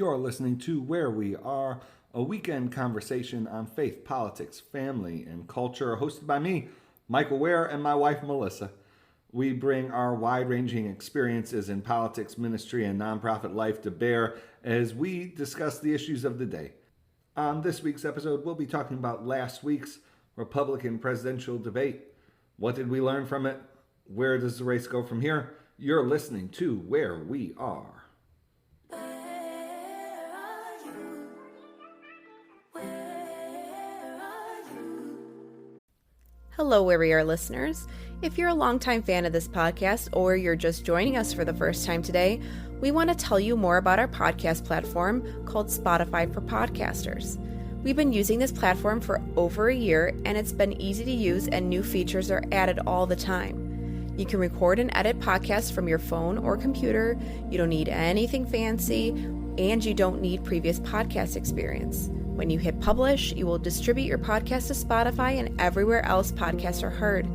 You're listening to Where We Are, a weekend conversation on faith, politics, family, and culture, hosted by me, Michael Ware, and my wife, Melissa. We bring our wide-ranging experiences in politics, ministry, and nonprofit life to bear as we discuss the issues of the day. On this week's episode, we'll be talking about last week's Republican presidential debate. What did we learn from it? Where does the race go from here? You're listening to Where We Are. Hello, Where We Are listeners. If you're a longtime fan of this podcast or you're just joining us for the first time today, we want to tell you more about our podcast platform called Spotify for Podcasters. We've been using this platform for over a year, and it's been easy to use, and new features are added all the time. You can record and edit podcasts from your phone or computer. You don't need anything fancy, and you don't need previous podcast experience. When you hit publish, you will distribute your podcast to Spotify and everywhere else podcasts are heard.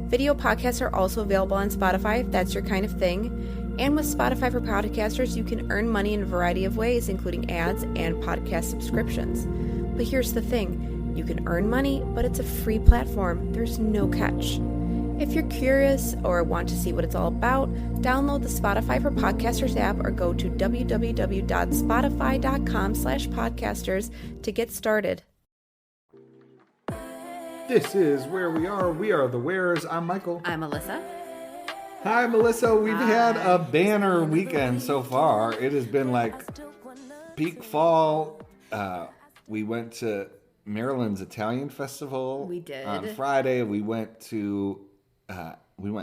Video podcasts are also available on Spotify if that's your kind of thing. And with Spotify for Podcasters, you can earn money in a variety of ways, including ads and podcast subscriptions. But here's the thing, you can earn money, but it's a free platform. There's no catch. If you're curious or want to see what it's all about, download the Spotify for Podcasters app or go to www.spotify.com/podcasters to get started. This is Where We Are. We are the Wares. I'm Michael. I'm Melissa. Hi, Melissa. We've had a banner weekend so far. It has been like peak fall. We went to Maryland's Italian Festival. We did. On Friday, we went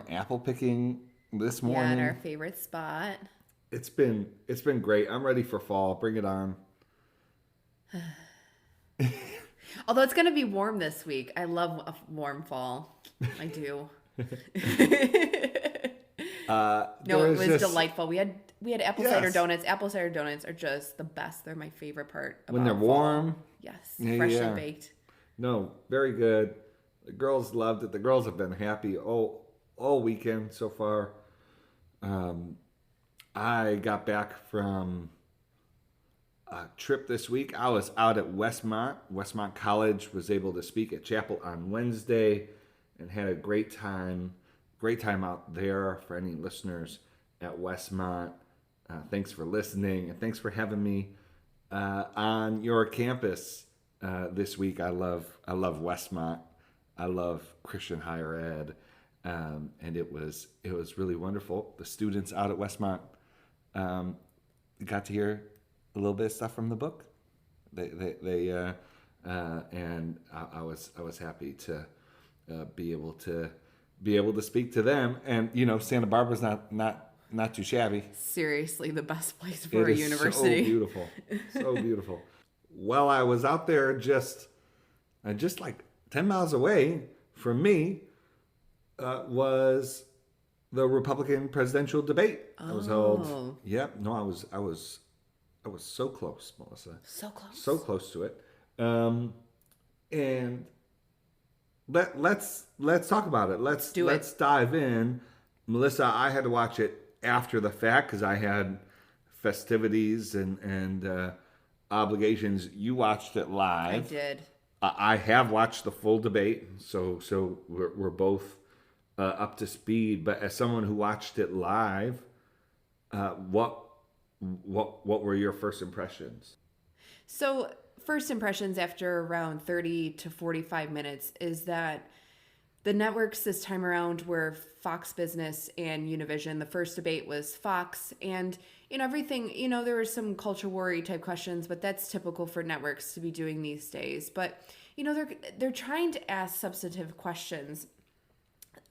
apple picking this morning. Yeah, at our favorite spot. It's been great. I'm ready for fall. Bring it on. Although it's going to be warm this week. I love a warm fall. I do. No, it was delightful. We had apple cider donuts. Apple cider donuts are just the best. They're my favorite part about when they're fall. Warm. Yes, freshly baked. No, very good. The girls loved it. The girls have been happy all weekend so far. I got back from a trip this week. I was out at Westmont College, was able to speak at chapel on Wednesday and had a great time out there. For any listeners at Westmont, thanks for listening and thanks for having me on your campus this week. I love Westmont. I love Christian higher ed, and it was really wonderful. The students out at Westmont got to hear a little bit of stuff from the book. And I was happy to be able to speak to them. And Santa Barbara's not too shabby. Seriously, the best place for a university. So beautiful. Well, I was out there just like 10 miles away from me was the Republican presidential debate. Oh. That was held. Yep. No, I was so close, Melissa. So close. So close to it. And let's talk about it. Let's dive in. Melissa, I had to watch it after the fact because I had festivities and obligations. You watched it live. I did. I have watched the full debate, so we're both up to speed. But as someone who watched it live, what were your first impressions? So first impressions after around 30 to 45 minutes is that the networks this time around were Fox Business and Univision. The first debate was Fox, and everything, there were some culture war type questions, but that's typical for networks to be doing these days. But they're trying to ask substantive questions,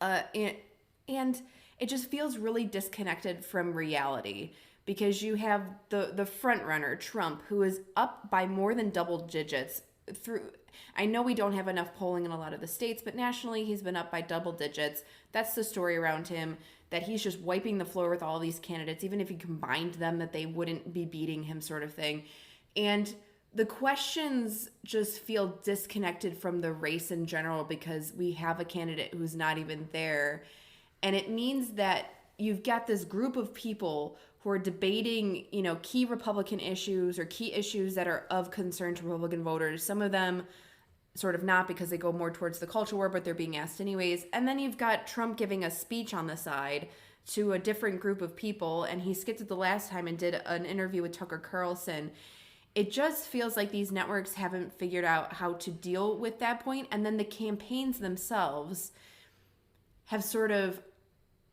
and it just feels really disconnected from reality because you have the front runner Trump, who is up by more than double digits through. I know we don't have enough polling in a lot of the states, but nationally he's been up by double digits. That's the story around him, that he's just wiping the floor with all these candidates. Even if he combined them, that they wouldn't be beating him, sort of thing. And the questions just feel disconnected from the race in general because we have a candidate who's not even there. And it means that you've got this group of people who are debating, key Republican issues or key issues that are of concern to Republican voters. Some of them sort of not because they go more towards the culture war, but they're being asked anyways. And then you've got Trump giving a speech on the side to a different group of people, and he skipped it the last time and did an interview with Tucker Carlson. It just feels like these networks haven't figured out how to deal with that point. And then the campaigns themselves have sort of,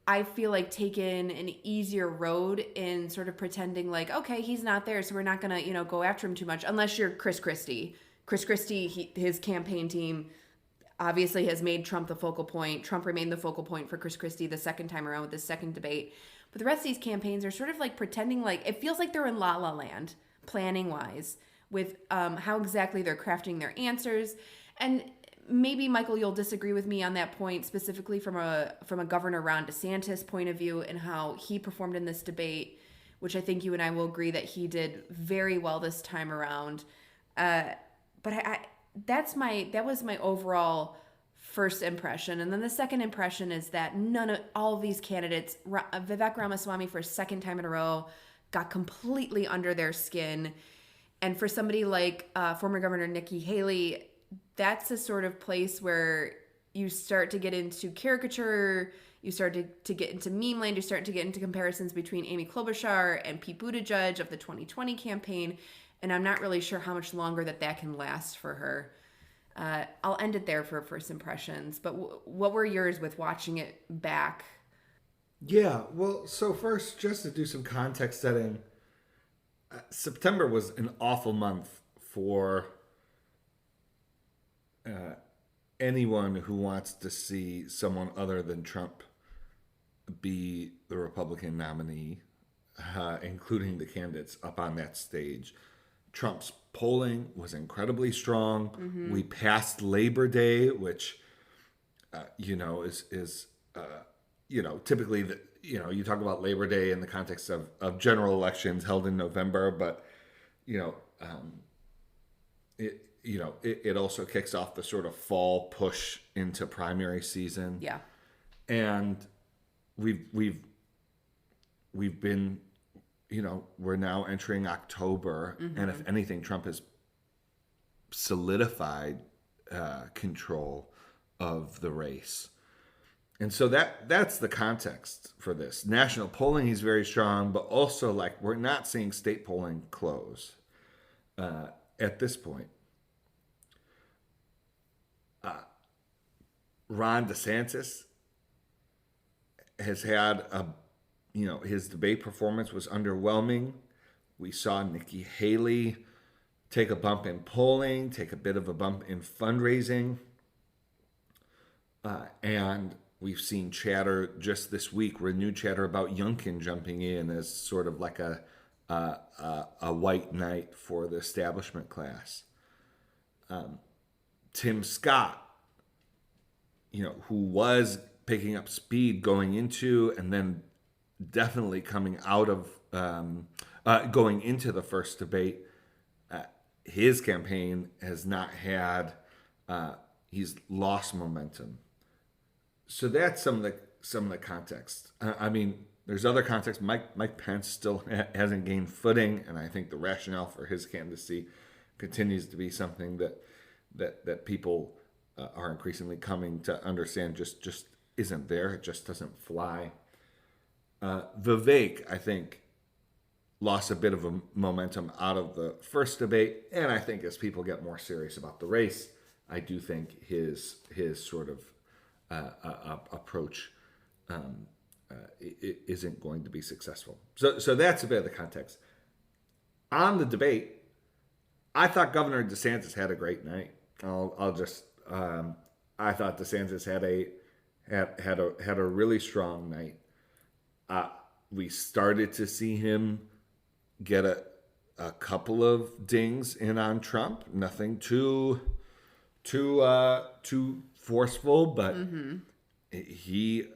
I feel like, taken an easier road in sort of pretending like, okay, he's not there, so we're not going to, go after him too much, unless you're Chris Christie. Chris Christie, his campaign team obviously has made Trump the focal point. Trump remained the focal point for Chris Christie the second time around with this second debate. But the rest of these campaigns are sort of like pretending like, it feels like they're in La La Land, planning-wise, with how exactly they're crafting their answers. And maybe, Michael, you'll disagree with me on that point, specifically from a Governor Ron DeSantis point of view and how he performed in this debate, which I think you and I will agree that he did very well this time around. But that was my overall first impression. And then the second impression is that all of these candidates, Vivek Ramaswamy for a second time in a row, got completely under their skin. And for somebody like former Governor Nikki Haley, that's a sort of place where you start to get into caricature, you start to get into meme land, you start to get into comparisons between Amy Klobuchar and Pete Buttigieg of the 2020 campaign. And I'm not really sure how much longer that can last for her. I'll end it there for first impressions. But what were yours with watching it back? Yeah, well, so first, just to do some context setting, September was an awful month for anyone who wants to see someone other than Trump be the Republican nominee, including the candidates up on that stage. Trump's polling was incredibly strong. Mm-hmm. We passed Labor Day, which, is typically you talk about Labor Day in the context of general elections held in November, but it also kicks off the sort of fall push into primary season. Yeah, and we've been. We're now entering October, mm-hmm. and if anything, Trump has solidified control of the race. And so that's the context for this. National polling, he's very strong, but also, we're not seeing state polling close at this point. Ron DeSantis has had his debate performance was underwhelming. We saw Nikki Haley take a bump in polling, take a bit of a bump in fundraising. And we've seen chatter just this week, renewed chatter about Youngkin jumping in as sort of like a white knight for the establishment class. Tim Scott, who was picking up speed going into and then definitely coming out of going into the first debate, his campaign has not had he's lost momentum. So that's some of the context. There's other context. Mike Pence still hasn't gained footing, and I think the rationale for his candidacy continues to be something that people are increasingly coming to understand just isn't there. It just doesn't fly. Vivek, I think, lost a bit of a momentum out of the first debate, and I think as people get more serious about the race, I do think his sort of approach isn't going to be successful. So that's a bit of the context. On the debate, I thought Governor DeSantis had a great night. I thought DeSantis had a really strong night. We started to see him get a couple of dings in on Trump. Nothing too forceful, but mm-hmm. he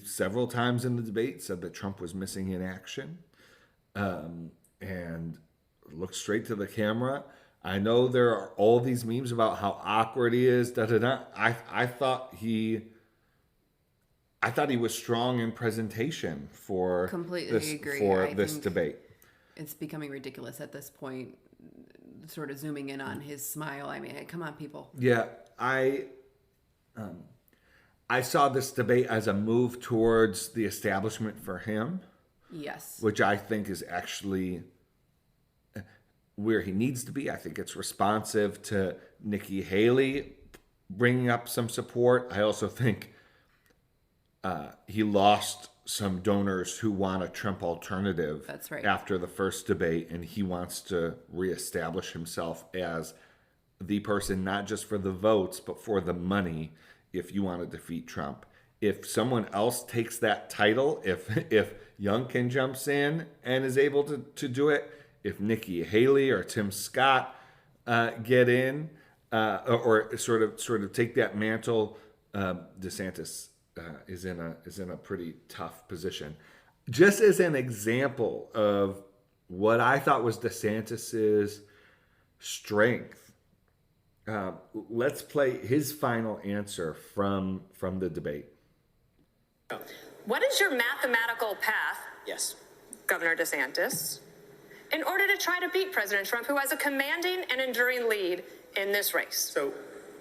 several times in the debate said that Trump was missing in action, and looked straight to the camera. I know there are all these memes about how awkward he is. I thought he I thought he was strong in presentation for Completely agree. this debate. It's becoming ridiculous at this point, sort of zooming in on his smile. I mean, come on, people. Yeah, I saw this debate as a move towards the establishment for him. Yes. Which I think is actually where he needs to be. I think it's responsive to Nikki Haley bringing up some support. I also think he lost some donors who want a Trump alternative. That's right. After the first debate, and he wants to reestablish himself as the person, not just for the votes, but for the money if you want to defeat Trump. If someone else takes that title, if Youngkin jumps in and is able to do it, if Nikki Haley or Tim Scott get in or sort of take that mantle, DeSantis is in a pretty tough position. Just as an example of what I thought was DeSantis's strength, let's play his final answer from the debate. What is your mathematical path, Yes. Governor DeSantis, in order to try to beat President Trump, who has a commanding and enduring lead in this race? So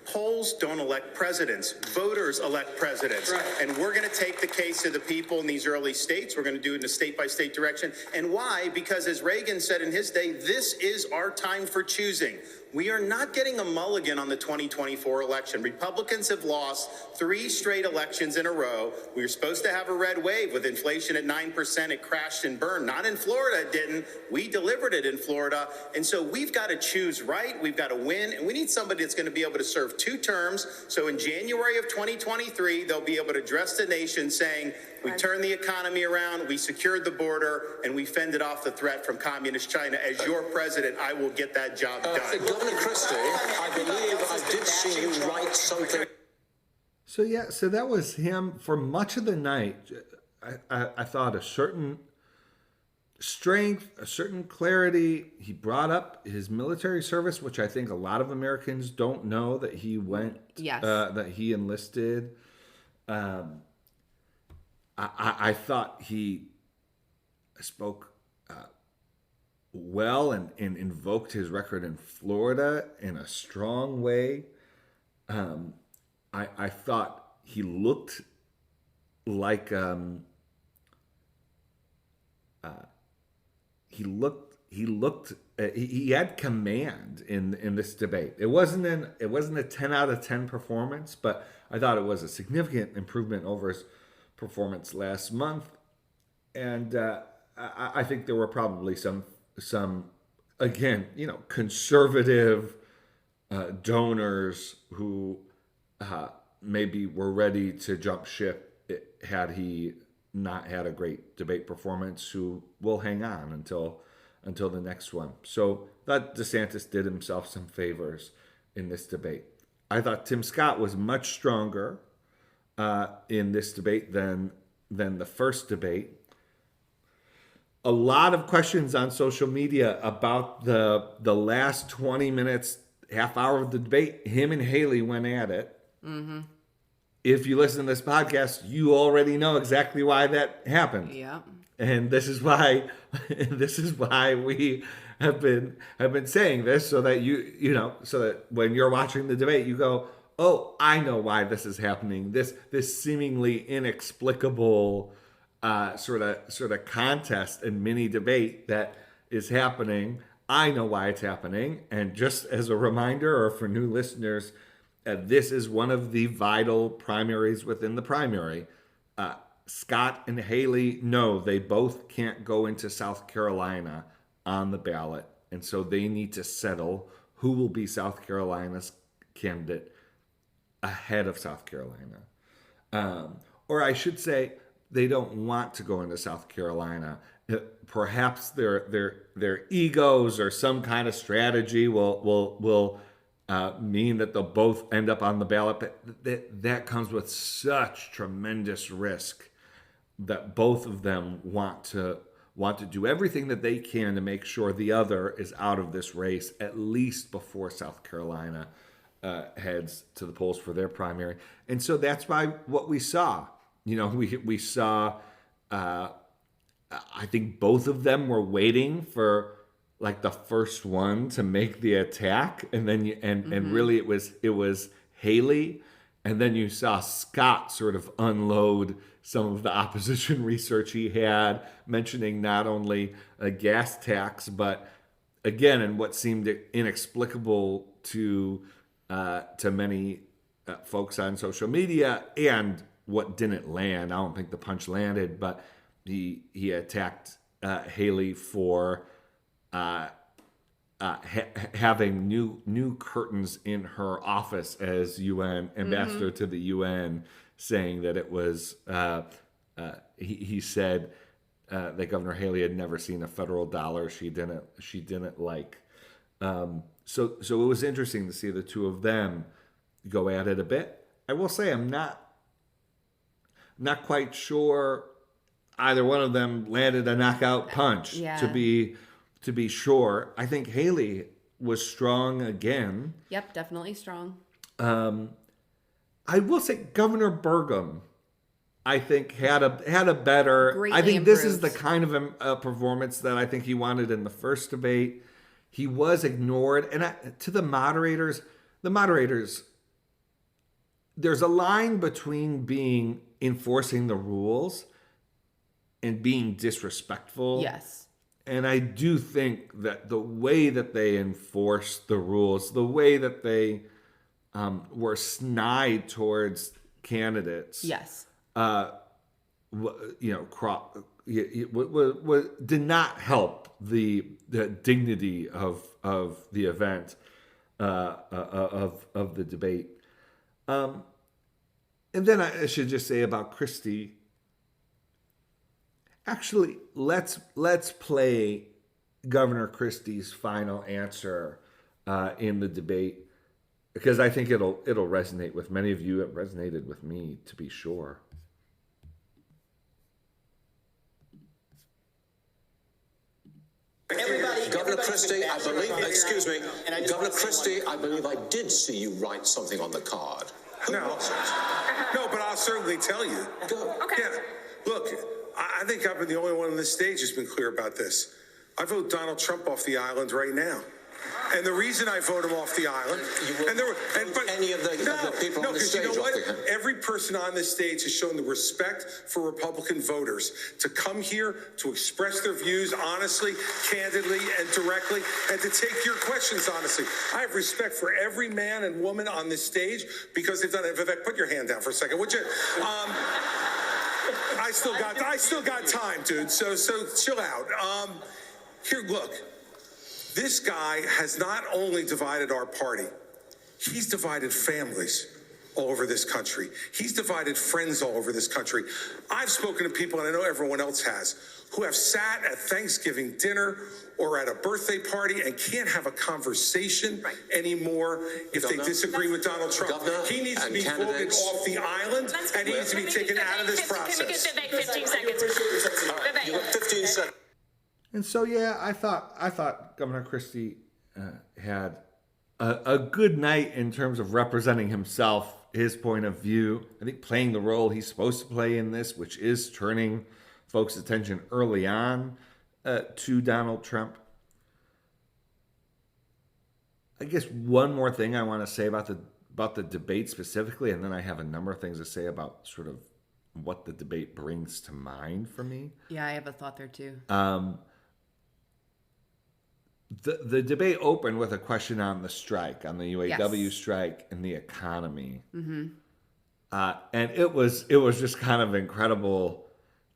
polls don't elect presidents. Voters elect presidents. Right. And we're going to take the case to the people in these early states. We're going to do it in a state-by-state direction. And why? Because as Reagan said in his day, this is our time for choosing. We are not getting a mulligan on the 2024 election. Republicans have lost 3 straight elections in a row. We were supposed to have a red wave with inflation at 9%. It crashed and burned. Not in Florida, it didn't. We delivered it in Florida. And so we've got to choose right. We've got to win. And we need somebody that's going to be able to serve 2 terms. So in January of 2023, they'll be able to address the nation saying, we turned the economy around, we secured the border, and we fended off the threat from communist China. As your president, I will get that job done. Governor Christie, I believe I did see you write something. So that was him for much of the night. I thought a certain strength, a certain clarity. He brought up his military service, which I think a lot of Americans don't know that he went, Yes. That he enlisted. I thought he spoke well and invoked his record in Florida in a strong way. I thought he looked like he had command in this debate. It wasn't a 10 out of 10 performance, but I thought it was a significant improvement over his performance last month. And I think there were probably some again, conservative donors who maybe were ready to jump ship had he not had a great debate performance, who will hang on until the next one. So that DeSantis did himself some favors in this debate. I thought Tim Scott was much stronger in this debate than the first debate. A lot of questions on social media about the last 20 minutes, half hour of the debate. Him and Haley went at it. Mm-hmm. If you listen to this podcast, you already know exactly why that happened. Yeah. And this is why we have been saying this, so that so that when you're watching the debate, you go, oh, I know why this is happening. This seemingly inexplicable sort of contest and mini debate that is happening. I know why it's happening. And just as a reminder, or for new listeners, this is one of the vital primaries within the primary. Scott and Haley know they both can't go into South Carolina on the ballot. And so they need to settle who will be South Carolina's candidate ahead of South Carolina. Or I should say, they don't want to go into South Carolina. Perhaps their egos or some kind of strategy will mean that they'll both end up on the ballot. But that comes with such tremendous risk that both of them want to do everything that they can to make sure the other is out of this race, at least before South Carolina heads to the polls for their primary. And so that's why what we saw we saw. I think both of them were waiting for like the first one to make the attack, and then and really it was Haley, and then you saw Scott sort of unload some of the opposition research he had, mentioning not only a gas tax, but again, in what seemed inexplicable to many folks on social media, and what didn't land. I don't think the punch landed, but he attacked Haley for having new curtains in her office as UN ambassador to the UN, saying that it was he said that Governor Haley had never seen a federal dollar she didn't like. So it was interesting to see the two of them go at it a bit. I will say I'm not quite sure either one of them landed a knockout punch. Yeah. To be sure. I think Haley was strong again. Yep, definitely strong. I will say Governor Burgum, I think, had a better. Greatly I think improved. This is the kind of performance that I think he wanted in the first debate. He was ignored, and to the moderators, there's a line between enforcing the rules and being disrespectful. Yes. And I do think that the way that they enforced the rules, the way that they were snide towards candidates, Yes. did not help the dignity of the event, of the debate. And then I should just say about Christie. Actually, let's play Governor Christie's final answer in the debate, because I think it'll resonate with many of you. It resonated with me, to be sure. Governor Christie, I believe, excuse me, Governor Christie, I believe I did see you write something on the card. Who was it? No, but I'll certainly tell you. Go. Okay. Yeah, look, I think I've been the only one on this stage who's been clear about this. I vote Donald Trump off the island right now. And the reason I vote him off the island, any of the people on the stage you know what? off the island. Every person on this stage has shown the respect for Republican voters to come here to express their views honestly, candidly, and directly, and to take your questions honestly. I have respect for every man and woman on this stage because they've done it. Vivek, put your hand down for a second, would you? I still got time, dude. So chill out. Here, look. This guy has not only divided our party, he's divided families all over this country. He's divided friends all over this country. I've spoken to people, and I know everyone else has, who have sat at Thanksgiving dinner or at a birthday party and can't have a conversation anymore if they disagree with Donald Trump. Governor He needs to be voted candidates. off the island, and he needs to be taken out of this process. Can we get Vivek 15 seconds? You have 15 seconds. And so, yeah, I thought Governor Christie had a good night in terms of representing himself, his point of view. I think playing the role he's supposed to play in this, which is turning folks' attention early on to Donald Trump. I guess one more thing I want to say about the debate specifically, and then I have a number of things to say about sort of what the debate brings to mind for me. Yeah, I have a thought there too. The debate opened with a question on the strike, on the UAW Yes. strike and the economy. Mm-hmm. And it was just kind of incredible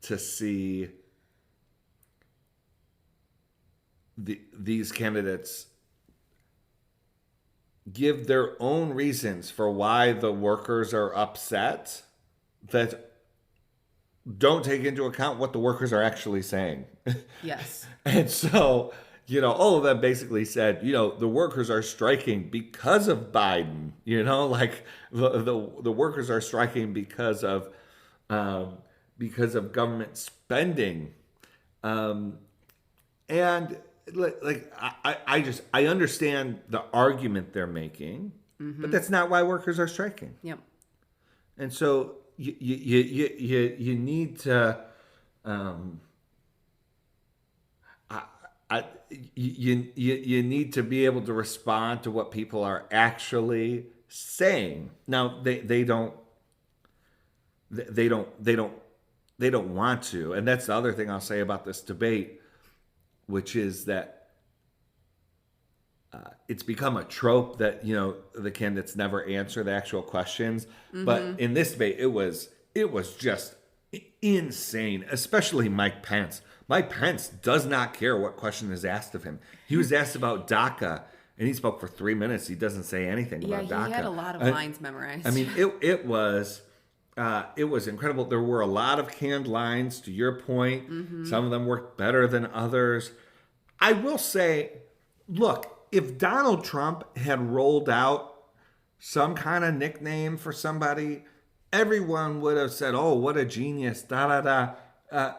to see these candidates give their own reasons for why the workers are upset that don't take into account what the workers are actually saying. Yes. And so, all of them basically said, the workers are striking because of Biden, like the workers are striking because of government spending. And I understand the argument they're making, but that's not why workers are striking. Yep. And so you need to you need to be able to respond to what people are actually saying. Now they don't want to, and that's the other thing I'll say about this debate, which is that it's become a trope that the candidates never answer the actual questions. Mm-hmm. But in this debate, it was just insane, especially Mike Pence. Mike Pence does not care what question is asked of him. He was asked about DACA, and he spoke for 3 minutes. He doesn't say anything about DACA. Yeah, he had a lot of lines memorized. I mean, it was incredible. There were a lot of canned lines, to your point. Mm-hmm. Some of them worked better than others. I will say, look, if Donald Trump had rolled out some kind of nickname for somebody, everyone would have said, "Oh, what a genius!" Da da da.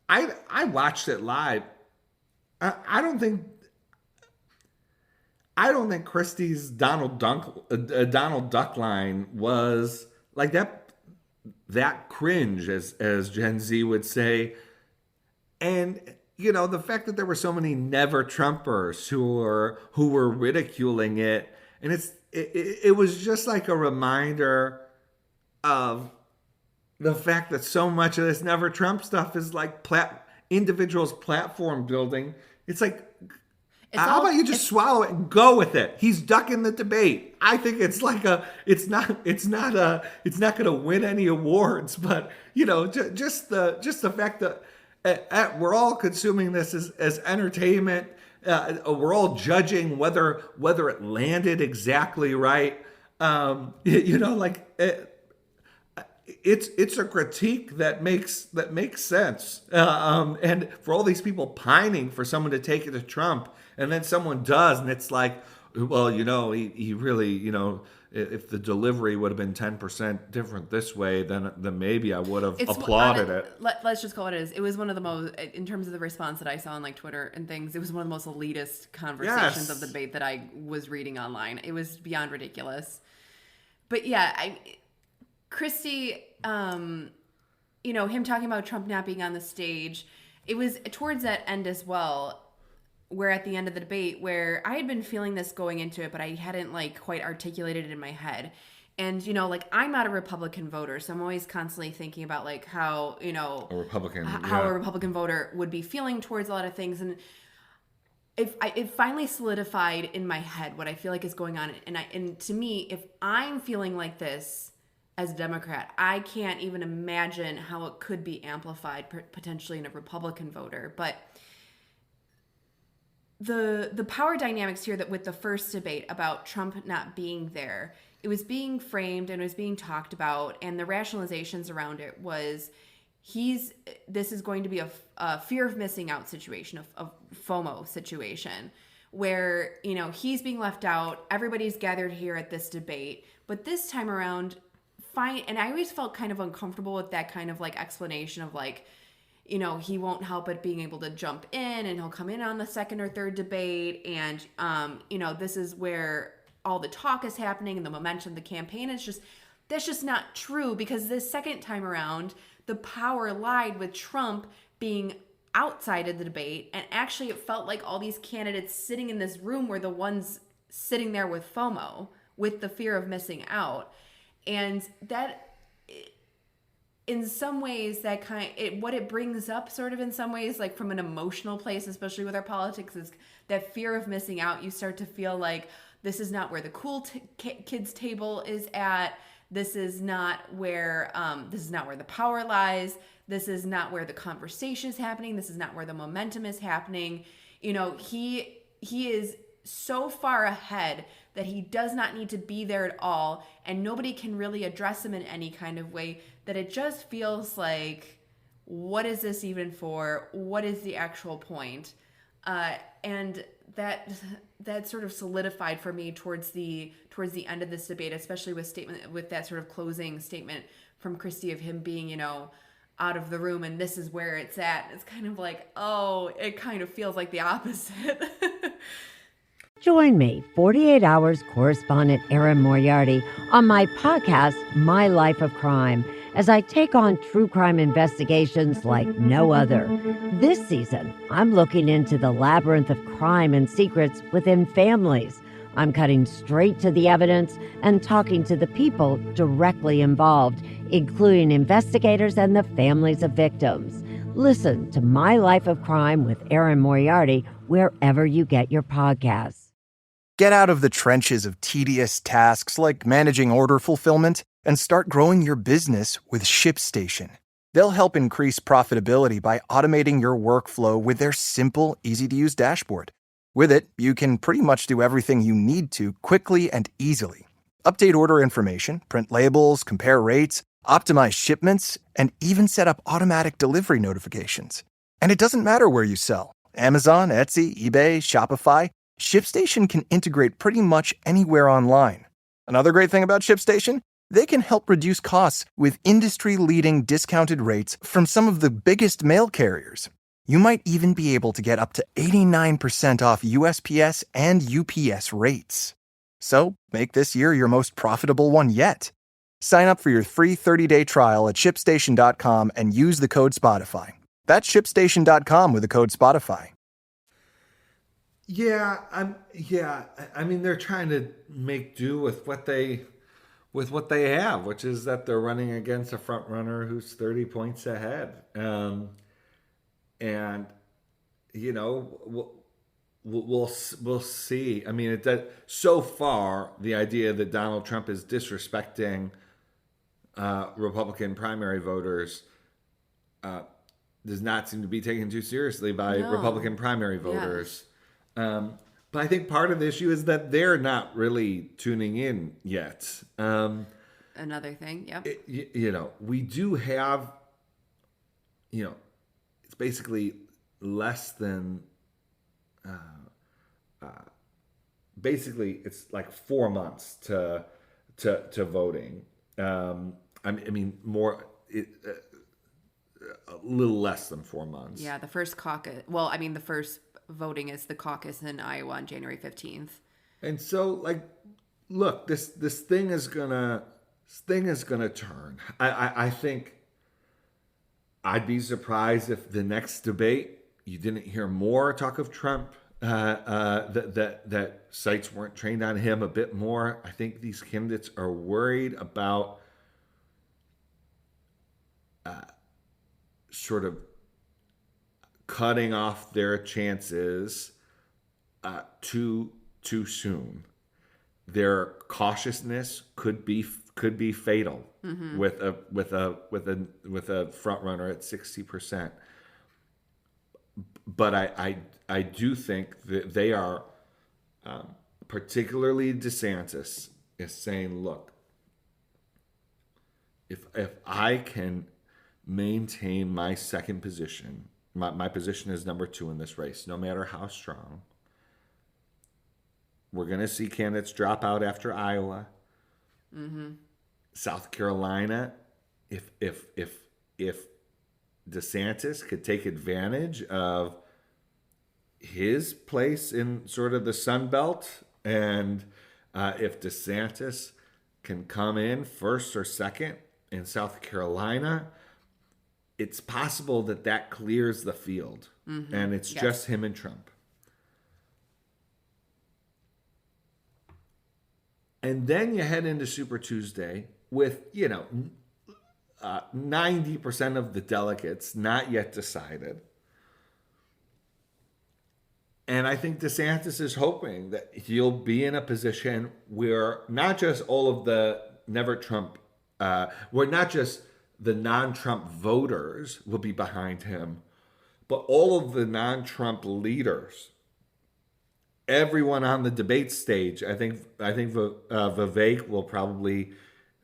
I watched it live. I don't think Christie's Donald Duck line was like that cringe, as Gen Z would say. And the fact that there were so many never Trumpers who were ridiculing it, and it was just like a reminder of the fact that so much of this never Trump stuff is like individuals platform building. It's like, how about you just swallow it and go with it? He's ducking the debate. I think it's like it's not going to win any awards, but just the fact that we're all consuming this as entertainment. We're all judging whether it landed exactly right. It's a critique that makes sense. And for all these people pining for someone to take it to Trump, and then someone does, and it's like, well, he really, if the delivery would have been 10% different this way, then maybe I would have applauded it. Let's just call it as. It was one of the most, in terms of the response that I saw on like Twitter and things, it was one of the most elitist conversations of the debate that I was reading online. It was beyond ridiculous. But yeah, Christie, him talking about Trump not being on the stage, it was towards that end as well, where at the end of the debate, where I had been feeling this going into it, but I hadn't like quite articulated it in my head. And, I'm not a Republican voter, so I'm always constantly thinking about like how, a Republican voter would be feeling towards a lot of things. And it finally solidified in my head what I feel like is going on. And to me, if I'm feeling like this as a Democrat, I can't even imagine how it could be amplified potentially in a Republican voter. But the power dynamics here, that with the first debate about Trump not being there, it was being framed and it was being talked about, and the rationalizations around it was this is going to be a fear of missing out situation, a FOMO situation, where he's being left out, everybody's gathered here at this debate, but this time around, fine. And I always felt kind of uncomfortable with that kind of like explanation of like, he won't help but being able to jump in, and he'll come in on the second or third debate. And, this is where all the talk is happening and the momentum of the campaign. That's just not true, because this second time around, the power lied with Trump being outside of the debate. And actually it felt like all these candidates sitting in this room were the ones sitting there with FOMO, with the fear of missing out. And that, in some ways, that what it brings up sort of in some ways, like from an emotional place, especially with our politics, is that fear of missing out. You start to feel like this is not where the cool kids table is at. This is not where the power lies. This is not where the conversation is happening. This is not where the momentum is happening. He is so far ahead that he does not need to be there at all, and nobody can really address him in any kind of way, that it just feels like, what is this even for? What is the actual point? And that sort of solidified for me towards the end of this debate, especially with that sort of closing statement from Christie of him being, out of the room, and this is where it's at. It's kind of like, oh, it kind of feels like the opposite. Join me, 48 Hours correspondent Erin Moriarty, on my podcast, My Life of Crime, as I take on true crime investigations like no other. This season, I'm looking into the labyrinth of crime and secrets within families. I'm cutting straight to the evidence and talking to the people directly involved, including investigators and the families of victims. Listen to My Life of Crime with Erin Moriarty wherever you get your podcasts. Get out of the trenches of tedious tasks like managing order fulfillment and start growing your business with ShipStation. They'll help increase profitability by automating your workflow with their simple, easy-to-use dashboard. With it, you can pretty much do everything you need to quickly and easily. Update order information, print labels, compare rates, optimize shipments, and even set up automatic delivery notifications. And it doesn't matter where you sell. Amazon, Etsy, eBay, Shopify, ShipStation can integrate pretty much anywhere online. Another great thing about ShipStation? They can help reduce costs with industry-leading discounted rates from some of the biggest mail carriers. You might even be able to get up to 89% off USPS and UPS rates. So, make this year your most profitable one yet. Sign up for your free 30-day trial at ShipStation.com and use the code Spotify. That's ShipStation.com with the code Spotify. I mean, they're trying to make do with what they have, which is that they're running against a front runner who's 30 points ahead. And you know, we'll see. I mean, so far the idea that Donald Trump is disrespecting Republican primary voters does not seem to be taken too seriously by Republican primary voters. But I think part of the issue is that they're not really tuning in yet. Another thing, yep. We do have, it's basically less than, basically it's like 4 months to voting. I mean, more, a little less than 4 months. Yeah, the first caucus. Well, I mean, the first voting is the caucus in Iowa on January 15th. And so, like, look, this thing is gonna turn. I think I'd be surprised if the next debate you didn't hear more talk of Trump. That sites weren't trained on him a bit more. I think these candidates are worried about sort of cutting off their chances too soon. Their cautiousness could be fatal with a front runner at 60%. But I do think that they are, particularly DeSantis, is saying, look, if I can maintain my second position, my position is number 2 in this race, no matter how strong, we're going to see candidates drop out after Iowa. South Carolina, if DeSantis could take advantage of his place in sort of the Sun Belt, and if DeSantis can come in first or second in South Carolina, it's possible that clears the field, and it's just him and Trump. And then you head into Super Tuesday with, 90% of the delegates not yet decided. And I think DeSantis is hoping that he'll be in a position where not just all of the never Trump, where not just the non-Trump voters will be behind him, but all of the non-Trump leaders, everyone on the debate stage. I think Vivek will probably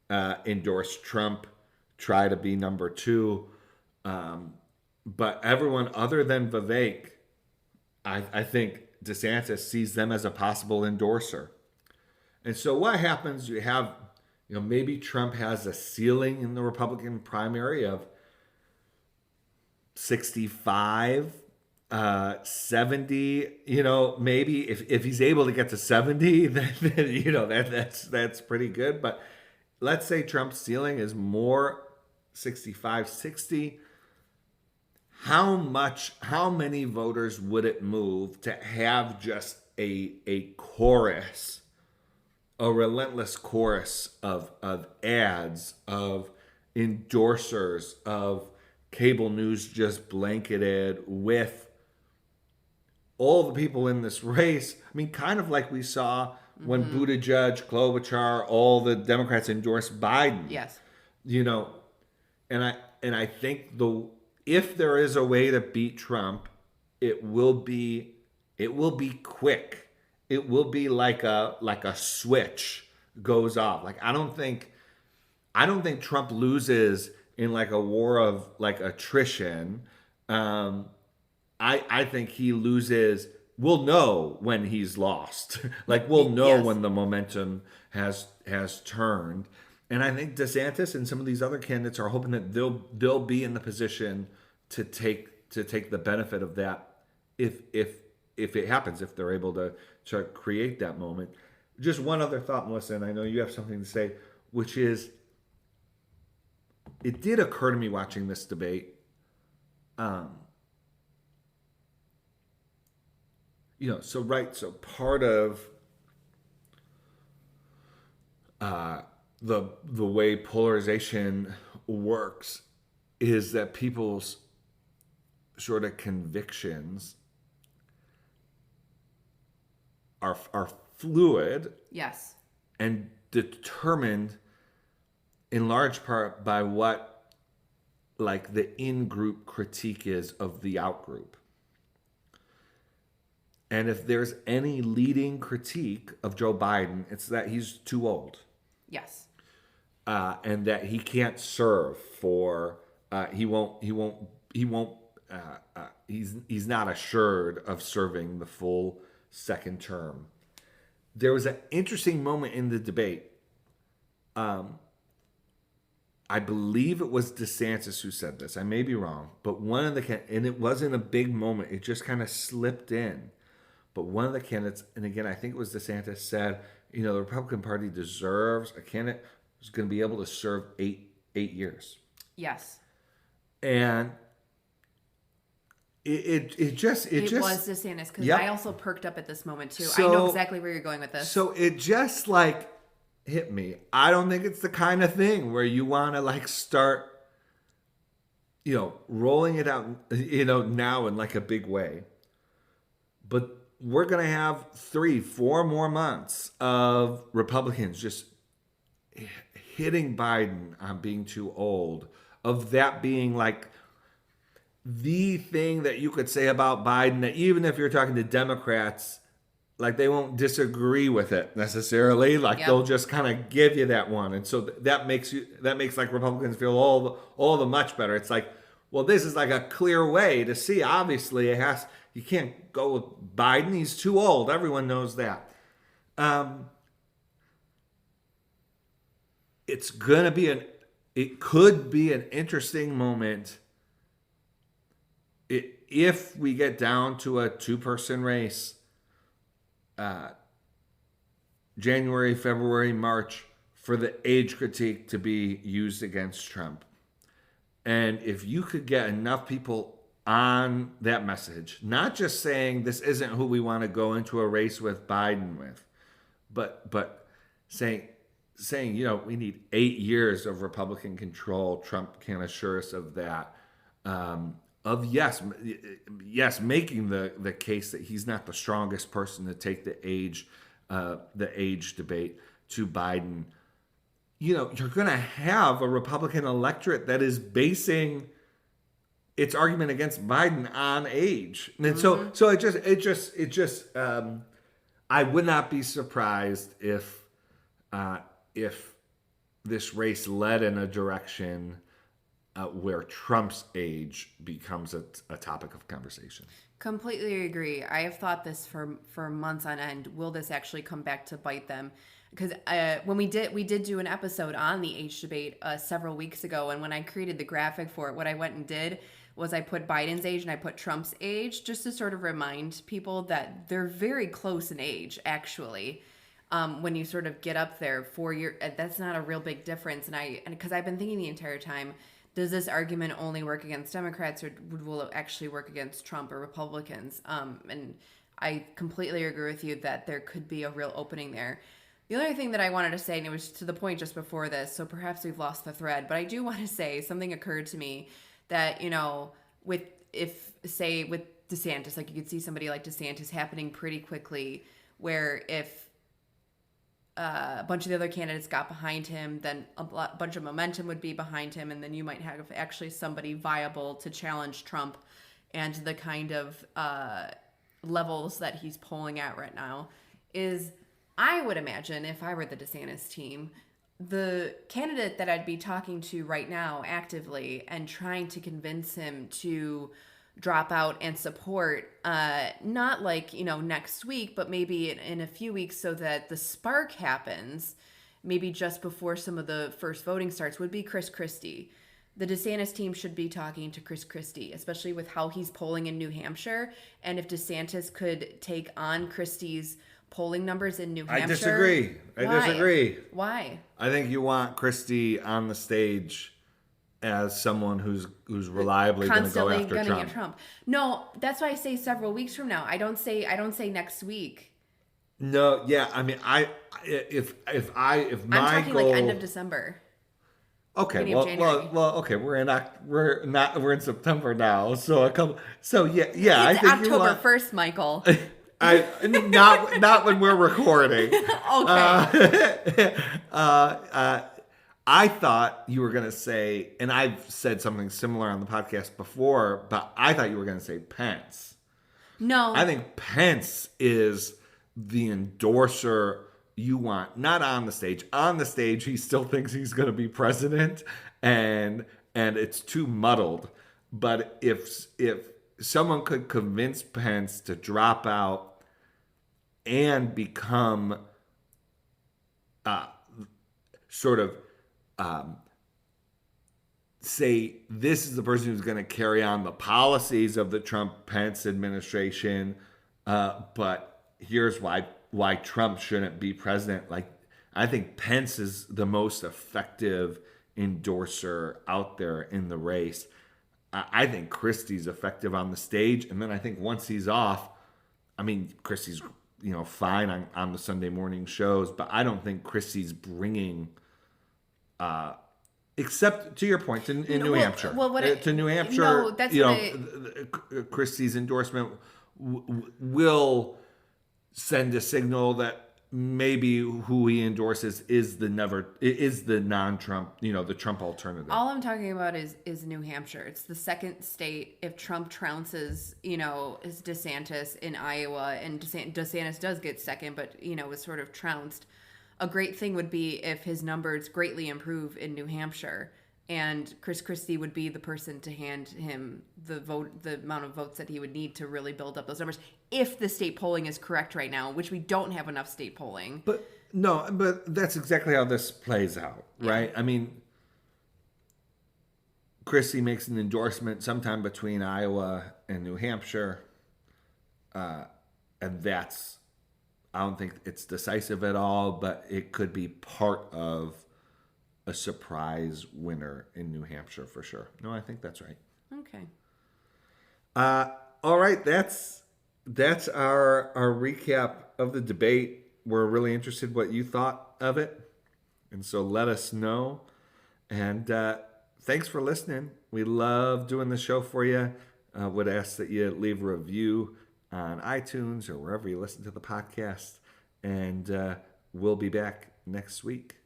endorse Trump, try to be number 2. But everyone other than Vivek, I think DeSantis sees them as a possible endorser. And so what happens, you have, maybe Trump has a ceiling in the Republican primary of 65, 70, maybe if he's able to get to 70, then that's pretty good. But let's say Trump's ceiling is more 65, 60, how many voters would it move to have just a chorus, a relentless chorus of ads, of endorsers, of cable news just blanketed with all the people in this race? I mean, kind of like we saw when Buttigieg, Klobuchar, all the Democrats endorsed Biden. Yes. You know, and I think if there is a way to beat Trump, it will be quick. It will be like a switch goes off. Like I don't think Trump loses in like a war of like attrition. I think he loses. We'll know when he's lost. Like we'll know when the momentum has turned. And I think DeSantis and some of these other candidates are hoping that they'll be in the position to take the benefit of that if it happens, if they're able to create that moment. Just one other thought, Melissa, and I know you have something to say, which is it did occur to me watching this debate. So part of the way polarization works is that people's sort of convictions are fluid. Yes. And determined in large part by what like the in-group critique is of the out-group. And if there's any leading critique of Joe Biden, it's that he's too old. Yes. And that he can't serve for he's not assured of serving the full second term. There was an interesting moment in the debate. I believe it was DeSantis who said this. I may be wrong, but and it wasn't a big moment. It just kind of slipped in. But one of the candidates, and again, I think it was DeSantis, said, the Republican Party deserves a candidate who's going to be able to serve eight years. Yes. And it was DeSantis, because I also perked up at this moment too. So, I know exactly where you're going with this. So it just like hit me. I don't think it's the kind of thing where you want to like start, rolling it out, now in like a big way. But we're going to have 3-4 more months of Republicans just hitting Biden on being too old, of that being like the thing that you could say about Biden, that even if you're talking to Democrats, like they won't disagree with it necessarily. Like they'll just kind of give you that one. And so that makes like Republicans feel all the much better. It's like, well, this is like a clear way to see. Obviously you can't go with Biden. He's too old. Everyone knows that. It could be an interesting moment if we get down to a 2-person race, January, February, March, for the age critique to be used against Trump. And if you could get enough people on that message, not just saying this isn't who we want to go into a race with Biden with, but saying, we need 8 years of Republican control. Trump can't assure us of that. Making the case that he's not the strongest person to take the age debate to Biden. You're going to have a Republican electorate that is basing its argument against Biden on age. And so it just I would not be surprised if this race led in a direction where Trump's age becomes a topic of conversation. Completely agree. I have thought this for months on end. Will this actually come back to bite them? Because when we did do an episode on the age debate several weeks ago, and when I created the graphic for it, what I went and did was I put Biden's age and I put Trump's age just to sort of remind people that they're very close in age, actually. When you sort of get up there 4 years, that's not a real big difference. And because I've been thinking the entire time does this argument only work against Democrats, or will it actually work against Trump or Republicans? And I completely agree with you that there could be a real opening there. The other thing that I wanted to say, and it was to the point just before this, so perhaps we've lost the thread, but I do want to say something occurred to me that, with DeSantis, like you could see somebody like DeSantis happening pretty quickly, where if a bunch of the other candidates got behind him, then a bunch of momentum would be behind him, and then you might have actually somebody viable to challenge Trump and the kind of levels that he's polling at right now. Is, I would imagine, if I were the DeSantis team, the candidate that I'd be talking to right now actively and trying to convince him to drop out and support, not like, next week, but maybe in a few weeks, so that the spark happens, maybe just before some of the first voting starts, would be Chris Christie. The DeSantis team should be talking to Chris Christie, especially with how he's polling in New Hampshire. And if DeSantis could take on Christie's polling numbers in New Hampshire. I disagree. Why? Disagree. Why? I think you want Christie on the stage as someone who's reliably going to go after Trump. At Trump. No, that's why I say several weeks from now. I don't say next week. No, yeah, I mean, if my I'm talking goal, like end of December. Okay, well, okay, we're in September now, so yeah, It's I think October 1st, Michael. not when we're recording. Okay. I thought you were going to say, and I've said something similar on the podcast before, but I thought you were going to say Pence. No. I think Pence is the endorser you want, not on the stage. On the stage, he still thinks he's going to be president, and it's too muddled. But if someone could convince Pence to drop out and become say this is the person who's going to carry on the policies of the Trump-Pence administration, but here's why Trump shouldn't be president. Like, I think Pence is the most effective endorser out there in the race. I think Christie's effective on the stage, and then I think once he's off, I mean, Christie's fine on the Sunday morning shows, but I don't think Christie's bringing, except to your point, in New Hampshire. To New Hampshire, no, that's Christie's endorsement will send a signal that maybe who he endorses is the non-Trump, the Trump alternative. All I'm talking about is New Hampshire. It's the second state. If Trump trounces, is DeSantis in Iowa, and DeSantis does get second, but is sort of trounced. A great thing would be if his numbers greatly improve in New Hampshire, and Chris Christie would be the person to hand him the amount of votes that he would need to really build up those numbers. If the state polling is correct right now, which we don't have enough state polling. But that's exactly how this plays out, right? Yeah. I mean, Christie makes an endorsement sometime between Iowa and New Hampshire, and I don't think it's decisive at all, but it could be part of a surprise winner in New Hampshire for sure. No, I think that's right. Okay. All right, that's our recap of the debate. We're really interested what you thought of it, and so let us know. And thanks for listening. We love doing the show for you. Would ask that you leave a review on iTunes or wherever you listen to the podcast. And we'll be back next week.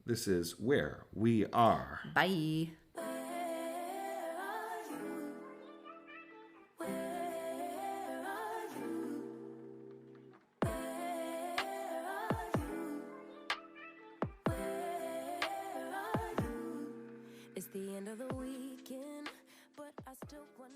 This is Where We Are. Bye. It's the end of the weekend, but I still wanna